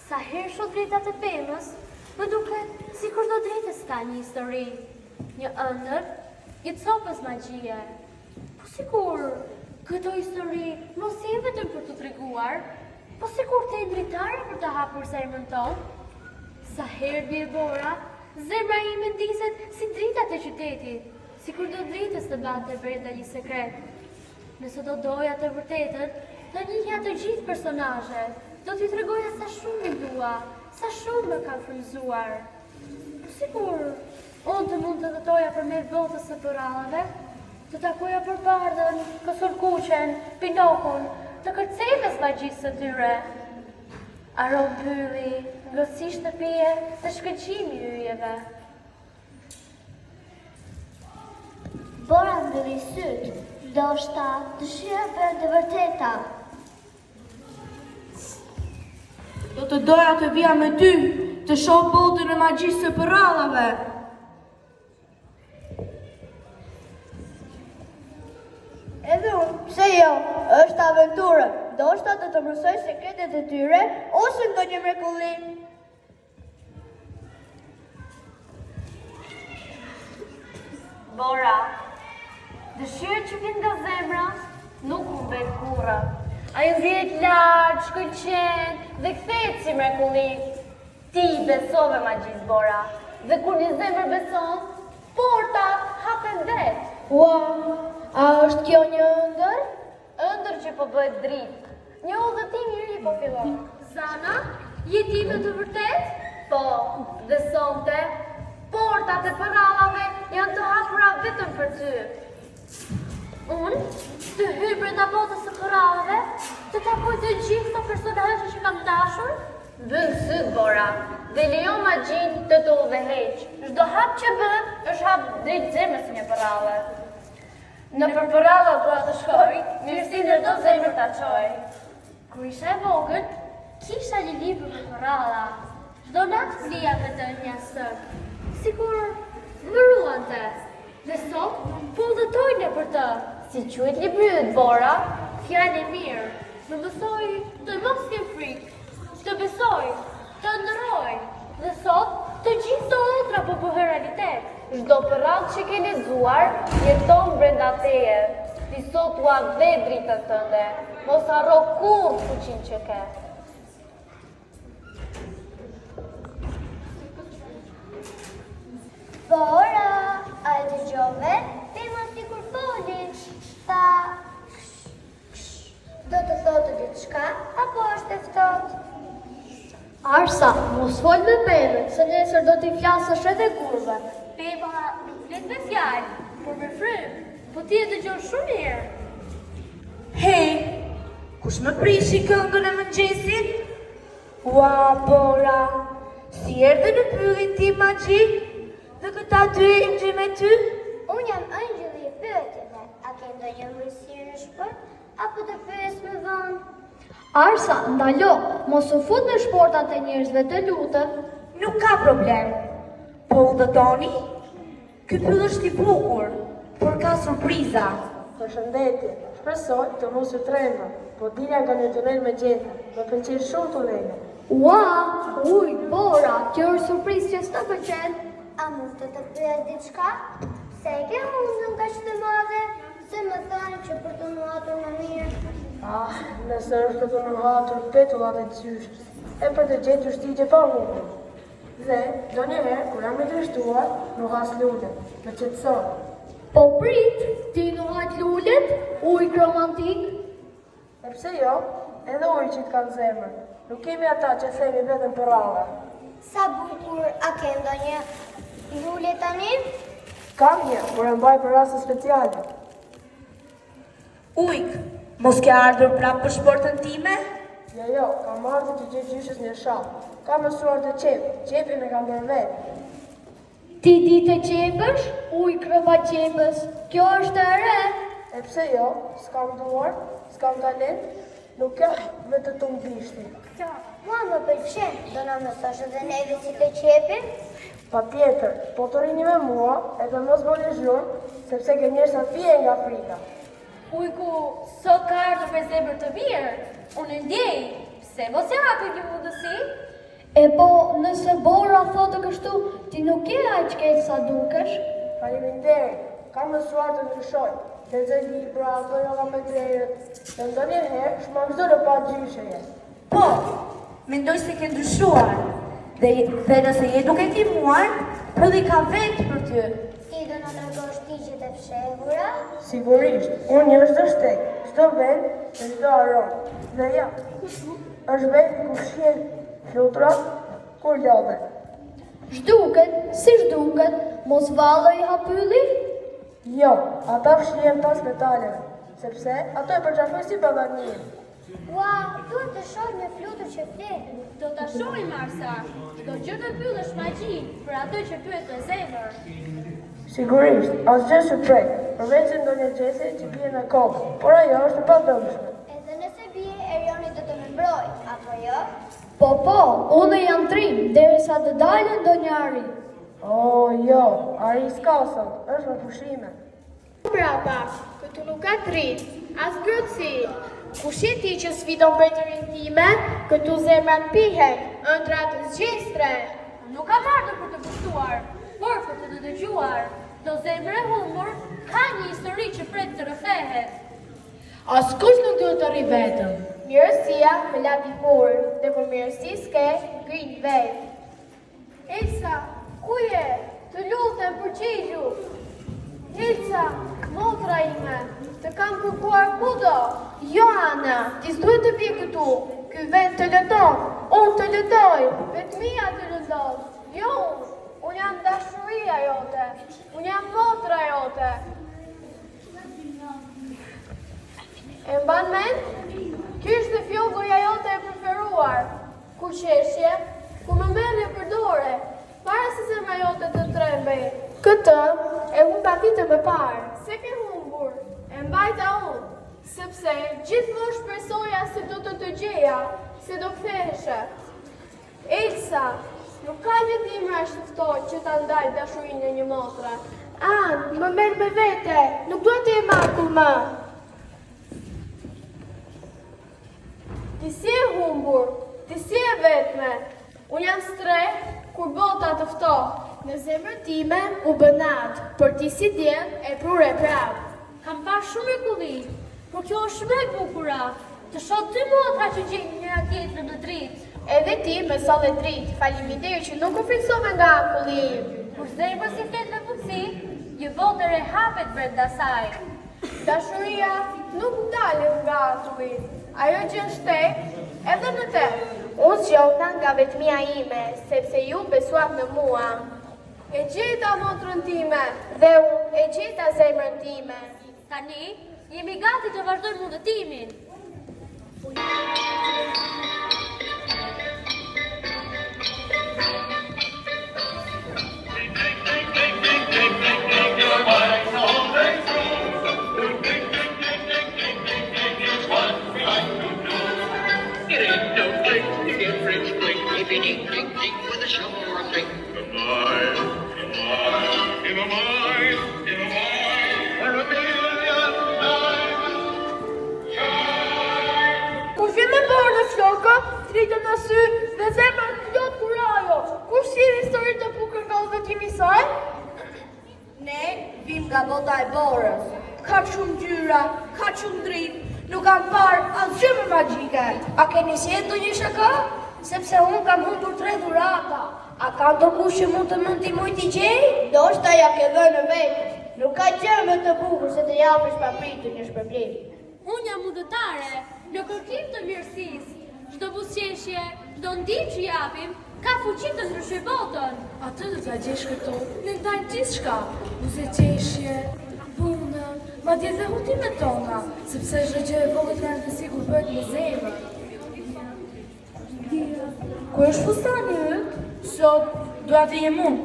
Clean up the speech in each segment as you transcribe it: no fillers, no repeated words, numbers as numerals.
Sa herë shoh dritat e pemës, më duket sikur do dritës ka një histori, një ëndër, një copës magjie. Po sikur këto histori mos jenë vetëm për të treguar, po sikur të jenë dritare për të hapur zemrën tonë. Sa herë bie bora, zemra ime ndiset si dritat e qytetit, sikur do dritës të bante brenda një sekret. Nëse do doja të vërtetën, do njihja të gjithë personazhet. Do t'i tregoja sa shumë i dua, sa shumë më ka frymzuar. Po sikur unë të mund të dhëtoja përmes botës së korallave, të takoja Përbardhën, Kosurkuqen, Pinokun, të kërcejves magjisë së tyre. Aron pylli, ngrohtësi shtëpie dhe shkëlqimi i yjeve. Bora mbylli syt, ndoshta dëshira për të vërteta. Do të doja të vija me ty, të shoh botën e magjisë së korallave. Edhe unë, pse jo, është aventurë, ndoshta do të mësoj sekretet e tyre, ose ndonjë mrekulli. Bora, dëshirë që vjen nga zemra nuk humbet kurrë. Ajo vjet larg, shkëlqen dhe kthehet si mrekulli. Ti besove magjisë, Bora, dhe kur një zemër beson, porta hapen vet. Ua, a është kjo një ëndër? Ëndër që po bëhet dritë. Një udhëtim i ri po fillon. Zana, je ti me të vërtet? Po, dhe sonte, portat e korallave janë të hapura vetëm për ty. Unë të hyj brenda botës së korallave, të takoj të gjithë këto personazhe që kam dashur? Bën syt, Bora, dhe lejo magjinë të të udhëheq. Çdo hap që bën është hap drejt zemrës së një korralle. Në përkoralla dua të shkoj, mirësi ndërdo zemër ta çoj. Kur isha e vogël, kisha një libër për korralla. Çdo natë flija me të një stër, sikur më ruante. Dhe sot, po udhëtoj në për të. Si quhet libri yt, Bora? Fjalë e mirë. Më mësoi të mos kem frikë, të besoj, të ndëroj. Dhe sot, të gjithë këto ëndra po bëhen realitet. Çdo përradh që ke lexuar jeton brenda teje. Ti sot ua dhe dritën tënde. Mos harro kurrë fuqinë që ke. Bora, a e dëgjove? Pema sikur foli. Tha, do të thotë diçka, apo është e ftohtë? Arsa, mos fol me pemën, se nesër do t'i flasësh edhe kurve. Pema nuk flet me fjalë, por me frymë. Po ti e dëgjon shumë mirë. Hej, kush më prishi këngën e mëngjesit? Ua, Bora, si erdhe në pyllin ti magjik? Dhe këta dy ingji me ty? Unë jam ëngjëlli i pyetjeve. A ke ndonjë mësirë në shport, apo të pyes më vonë? Arsa, ndalo, mos u fut në shportat e njerëzve, të lutem. Nuk ka problem. Po udhëtoni? Ky pyll është i bukur, por ka surpriza. Përshëndetje, shpresoj të mos u tremba, po dilja nga një tunel me gjetha, më pëlqen shumë tunele. Ua, uj, Bora, kjo është surprizë që s'të pëlqen. A mund të pyes diçka? Se e ke mundën kaq të madhe, se më thanë që për të nuhatur më mirë. Nëse është për të nuhatur petullat e gjyshës, e për të gjetur shtigje pa humbur. Dhe, do njëherë, kur jam i dreshtuar, nuhas lullet, më qetëson. Po prit, ti nuhat lullet, ujk romantik. E pse jo, edhe ujqit kanë zemër. Nuk kemi ata që themi vetëm për ralla. Sa bukur, a ke ndonjë lule tani? Kam një, por e mbaj për raste speciale. Ujk, mos ke ardhur prapë për shportën time? Jo, kam ardhur të gjej gjyshës një shall. Kam mësuar të qep, qepi me kam bërë vetë. Ti di të qepësh, ujk rëva qepës, kjo është e re. E pse jo, s'kam duar, s'kam talent, nuk jam me të tumbishti. Mua më pëlqen, do na mësosh edhe neve si të qepim? Pa tjetër, po të rini me mua, edhe mos bëni zhurmë, sepse ke njerësa fije nga frika. Ujku, sot ka ardhur me zemër të mirë. Unë ndjej, pse mos e hapi një mundësi? E po, nëse Bora thotë kështu, ti nuk je aq keq sa dukesh? Faleminderit, kam mësuar të ndryshoj. Lexoj libra, bëj yoga me drejët, dhe ndonjëherë shmangëzoj në pa gjysheje. Po, mendoj se ke ndryshuar. Dhe nëse je duke timuar, prodhi ka vend për ty. Ti do na tregosh tigjet e fshehura? Sigurisht, unë një çdo shtek, çdo vend, dhe çdo aromë. Dhe ja, është vendi ku shihen flutura, kur lodhen. Zhduket, si zhduket, mos vallo I hapylli? Jo, ata fshihen pas metaleve, sepse ato e përqafojnë si badaninë. Ua, duhet të shoh një flutur që flet. Do ta shohim Marsa. Çdo gjë të pyetësh magji për atë që pyet me zemër. Sigurisht, asgjë që prej, përveç ndonjë gjese që bie në kokë, por ajo është e padëmshme. Edhe nëse bie, Erioni do të më mbroj, apo jo? Po, unë jam trim, derisa të dalë ndonjë ari. Jo, ari s'ka sot, është me pushime. Brapa, këtu nuk ka dritë, as grëtësi. Kush je ti që sfidon mbretërinë time? Këtu zemrat pihen, ëndrat zgjestre. Nuk kam ardhur për të kuptuar, por për të dëgjuar. Do zemër e humbur ka një histori që pret të rrëfehet. Askush nuk duhet të rri vetëm. Mirësia me lati burë, dhe kur mirësi s'ke, grin vetë. Elsa, ku je? Të lutem përgjigju. Elsa, motra ime, të kam kërkuar kudo. Joana, ti s'duhet të bje këtu. Ky vend të lëndon, unë të lëndoj. Vetmia të lëndon. Jo, unë jam dashuria jote. Unë jam motra jote. E mban mend? Ky është fjogoja jote e preferuar. Kur qeshje, ku më merrje për dore, para se zemra jote të trembej. Këtë e humba vitë më parë. Se ke humbur, e mbajta unë, sepse gjithmonë shpresoja se do të gjeja, se do ktheheshe. Elsa, nuk ka një dimra shëftoj që ta ndaj dashurinë e një motre. Anë, më merë me vete, nuk duhet të jem akull më. Ti si e humbur, ti si e vetme. Unë jam streh kur bota të ftohtë. Në zemrën time u bënat, për ti si djel e prur e prap. Kam parë shumë mrekulli, por kjo është shumë e bukura. Të shoh dy motra që gjejnë njëra tjetrën në dritë. Edhe ti më solle dritë, faleminderit që nuk u friksove nga akulli im. Kur zemra si flet me butësi, një botë e hapet brenda saj. Dashuria nuk dalet nga aturi, ajo gjën shtek edhe në te. Unë zgjodha nga vetmia ime, sepse ju besuat në mua. E gjeta motrën time. Dhe unë e gjeta zemrën time. Tani, jemi gati të vazhdojmë udhëtimin. Kur vjen me borë në flokë, tritën në sy dhe zemra në plot kurajo. Kur si histori të bukur nga udhëtimi saj? Ne vim nga bota e borës. Ka shumë gjyra, ka shumë dritë, nuk kam parë asgjë më magjike. A keni sjellë ndonjë shaka? Sepse unë kam humbur 3 dhurata. A ka ndonjë që mund të më ndihmoj t'i gjej? Ndoshta ja ke dhënë vetës. Nuk ka gjë më të bukur se të japësh papritur një shpërblim. Unë jam udhëtare, në kërkim të mirësisë. Çdo buzëqeshje, çdo ndihmë që japim, ka fuqi të ndryshojë botën. Atë do t'ja gjesh këtu, në ndaj gjithçka, buzëqeshje, punën, madje dhe udhëtimet tona, sepse çdo gjë e vogël ka rëndësi kur bëhet me zemër. Ku është fustani yt? Sot dua të jem unë.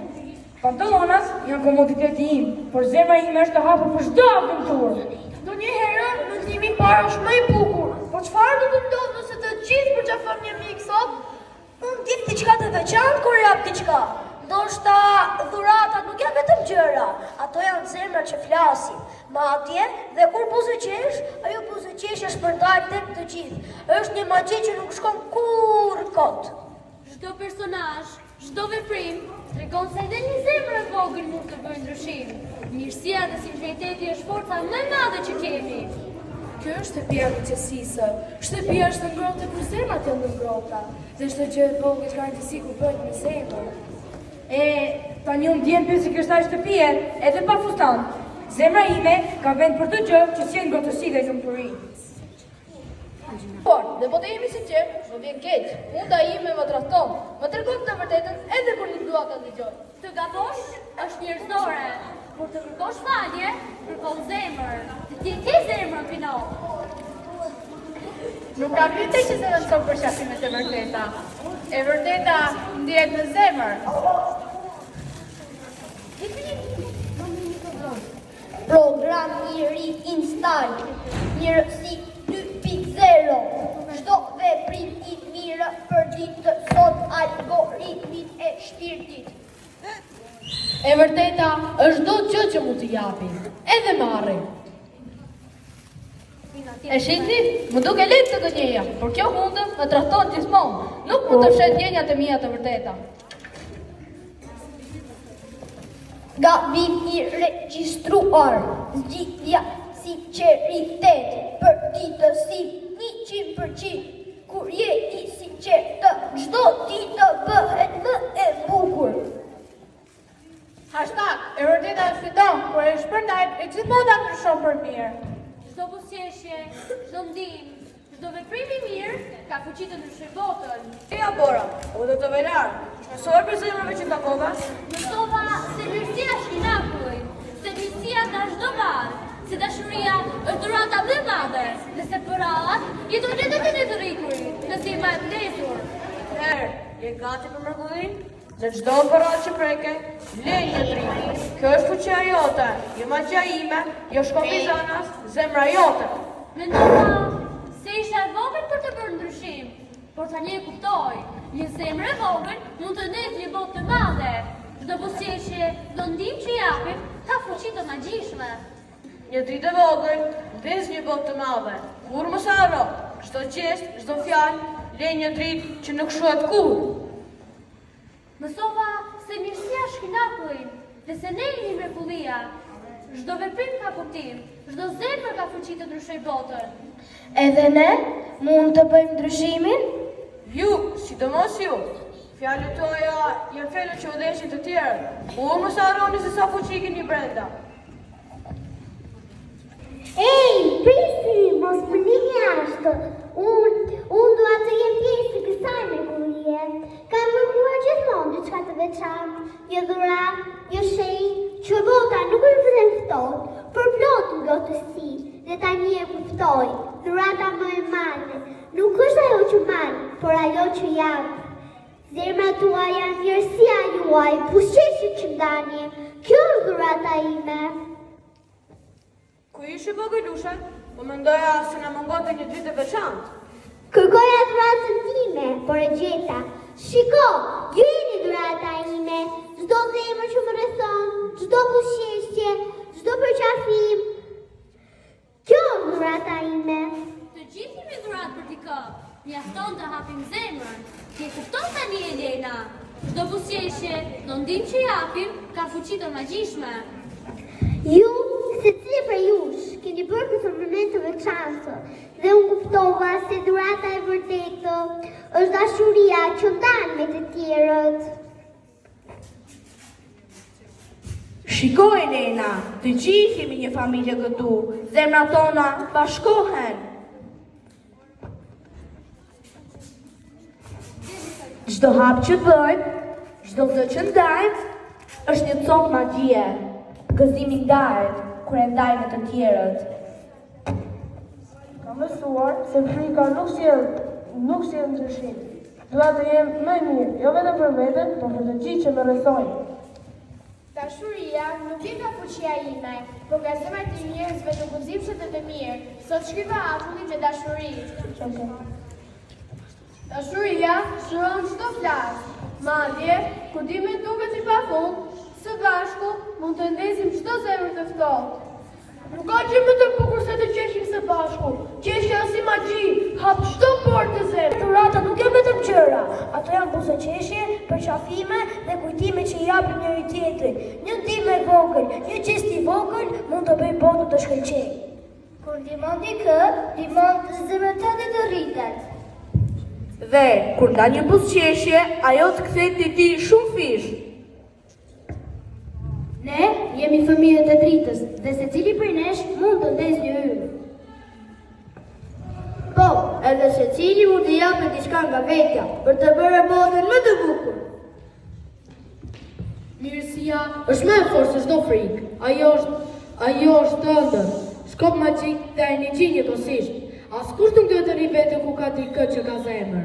Pantallonat janë komoditeti im, por zemra ime është e hapur për çdo aventurë. Ndonjëherë mendimi i parë është më I bukur. Po çfarë do të ndodhë nëse të gjithë përqafon një mik sot? Unë di diçka të veçantë kur jap diçka. Ndoshta dhuratat nuk janë vetëm gjëra, ato janë zemra që flasin. Madje dhe kur buzëqesh, ajo buzëqeshja shpërndar tek të gjithë. Është një magji që nuk shkon kurrë kot. çdo personazh, çdo veprim tregon se edhe një zemër e vogël mund të bëjë ndryshim. Mirësia dhe sinqeriteti është forca më e madhe që kemi. Kjo është shtëpia e qetësisë. Shtëpia është ngrohtë kur zemrat janë ngrohta. Dhe çdo gjë e vogël ka rëndësi kur bëhet me zemër. Tani unë djenë për si kështë a shtëpije, edhe pa fustan. Zemra ime ka vend për të gjë që si e ngrotësi dhe zëmëturi. Por, dhe po të jemi sinqert, më vjen keq. Unda ime më trahton, më tregon të vërtetën edhe kur nuk dua ta dëgjoj. Të gabosh është njerëzore, por të kërkosh falje, kërkon zemër. Ti ke zemrën Pino. Nuk ka vite që se nënçon për shafimet e vërteta. E vërteta ndihet në zemër. Program i ri install, mirësi 2.0. Çdo veprim i mirë për ditë sot algoritmin e shpirtit. E vërteta është çdo gjë që mund të japi, edhe marrë. E shihni, më duke lehtë të gënjeja, por kjo hundë më trahton gjithmonë. Nuk mund të fshet ndjenjat e mia të vërteta. Gabim i regjistruar, zgjidhja sinqeritet për ditësim 100%. Kur je i sinqertë, çdo ditë bëhet më e bukur. Hashtag, e vërteta është fiton, kur e shpërndajt e gjithmonë ta ndryshon për mirë. Çdo buzëqeshje, çdo ndim, çdo veprim i mirë ka fuqi të ndryshojë botën. Ja, Bora, o dhe të velar, shpesore për zemrave që takova. Mësova se mirësia është inakuj, se mirësia ka çdo varë, se dashuria është dhurata më e madhe, dhe se përrallat jetojnë edhe të rrikurit, nëse i mbajnë ndezur. Herë, je gati për mrekullin? Dhe çdo parat që preke, le një dritë. Kjo është fuqia jote, jo magjia ime, jo shkopi zanas, zemra jote. Mendova se isha e vogël për të bërë ndryshim, por tani e kuptoj, një zemër e vogël mund të ndezë një botë të madhe. Çdo buzëqeshje, çdo ndim që japim, ka fuqi të magjishme. Një dritë e vogël, ndez një botë të madhe. Kur mos harro, çdo gjest, çdo fjalë, le një dritë që nuk shohet kurrë. Mësova se mirësia është kënakullin, dhe se ne jemi mrekullia. Çdo veprim ka kuptim, çdo zemër ka fuqi të ndryshojë botën. Edhe ne mund të bëjmë ndryshimin? Ju, sidomos ju, fjalët toja janë fjalë që udhëheqin të tjerët. Kur mos harroni se sa fuqi keni brenda. Ej, prisi, mos më një ashtë. Unë dua të jem pjesë të kësaj mrekullie. Kam kërkuar gjithmonë diçka të veçantë, një dhuratë, një shenjë, që bota nuk është vetëm ftohtë, por plot ngrohtësi. Dhe tani e kuptoj, dhurata më e madhe nuk është ajo që marr, por ajo që jap. Zemrat tuaja, mirësia juaj, buzëqeshjet që ndani, kjo është dhurata ime. Ku ishe vogëlushe, po mendoja se na mungonte një dritë e veçantë. Kërkoja dhuratën time, por e gjeta. Shiko, ju jeni dhurata ime, çdo zemër që më rrethon, çdo buzëqeshje, çdo përqafim. Kjo është dhurata ime. Të gjithë jemi dhuratë për dikë. Mjafton të hapim zemrën. Ti e kupton tani Elena. Çdo buzëqeshje, çdo ndim që japim, ka fuqi të magjishme. Ju, secili prej jush, keni bërë këtë moment të veçantë, dhe unë kuptova se dhurata e vërtetë është dashuria që ndan me të tjerët. Shiko, Elena, të gjithë jemi një familje këtu, zemrat tona bashkohen. Çdo hap që bëjmë, çdo gjë që ndajmë, është një copë magjie. Gëzimi ndahet kur e ndajmë të tjerët. Kam mësuar se frika nuk sjell ndryshim. Dua të jem më i mirë, jo vetëm për veten, por për të gjithë që më rrethojnë. Dashuria nuk i ka fuqia ime, por ka zemrat e njerëzve të gëzimshëm dhe të mirë. Sot shkriva akullin me dashuri. Dashuria shëron çdo flas. Madje, kur dimi duket i pafund, së bashku mund të ndezim çdo zemër të ftohtë. Nuk ka gjë më të bukur se të qeshim së bashku. Qeshja si magji, hap çdo portë të zemrës. Dhurata nuk janë vetëm gjëra, ato janë ose qeshje, përqafime dhe kujtime që i japin njëri tjetrit. Një ndihmë e vogël, një gest i vogël mund të bëjë botën të shkëlqejë. Kur ndihmon dikë, ndihmon zemrën tënde të rritet. Dhe kur nda një buzëqeshje, ajo të kthehet te ti shumë fish. Ne jemi fëmijët e dritës dhe secili prej nesh mund të ndezë një yll. Po, edhe secili mund të japë diçka nga vetja për të bërë botën më të bukur. Mirësia është më e fortë se çdo frikë. Ajo është ëndër, skop magjik dhe energji njëkohësisht. Askush nuk duhet të rri vete ku ka dikë që ka zemër.